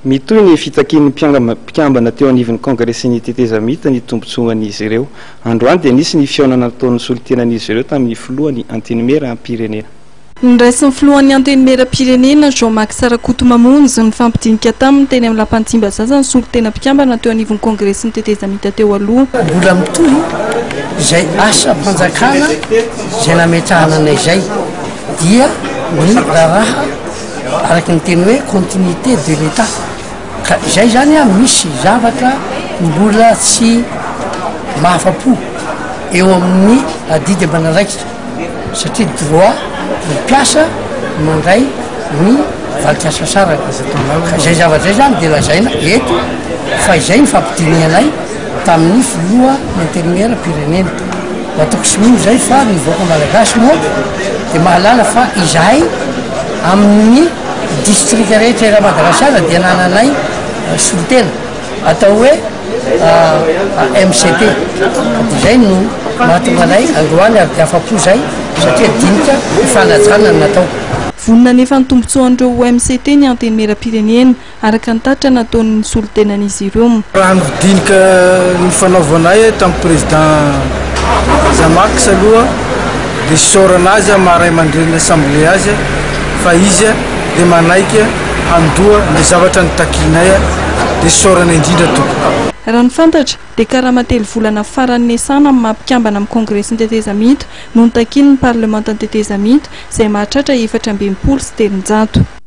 mitoy ny fitakin'ny mpiambana teo anivon'ny congrès ny tetezamita ny tombontsoan'izy ireo androany dia nisy ny fionana nataon'ny solotenan'izy ireo tamin'ny filohan'ny antenimera pirenena niraisin'ny filohan'ny antenimera pirenena Jean-Marc Sarakoto Mamonjy ny fampidinika taminy teny amin'ny Lapantimba zaza ny solotena mpiambana teo anivon'ny congrès ny tetezamita teo aloha mbola mitohy izay asa mpanjakana izay nametrahana anay izay dia ny raha araky ny teny hoe continuité de l'état ka izay zany a misy zavatra mbola tsy mahafapo eo amin'ny adidy manaraikitra satria droit ny mpiasa mandray ny valikasa sara izay zavatra zay zany dia lazaina eto fa izay ny fampidiny anay tamin'ny filoha ny intérimaire pirenena atoko simoa zay fa ny voaka malagasy moa dia mahalala fa izahay amin'ny district rehetra era Madagasikara dia nananay solotena atao hoe MCT izay no mahatonga anay androany ary dia afapo zay satria dinika fanajana natao vonona nefa ny tombontsoan'ireo MCT ny antenimera pirenena araka ny tatra nataon'ny solotenan'izy ireo raha nidinika ny fanaovanay tamin'ny président Jean-Marc aloha dia soranazy maharay mandrenina assemblée azy fa izy dia manaiky andoha ny zavatra nitakinay dia sorana indrindra tompoko raha ny fantatra dia karahatelo volana faran'ny nesana amin'ny mampikambana amin'ny congrès ny tetezamita no nitakin'ny parlement ny tetezamita izay mahatratra 420 sy 300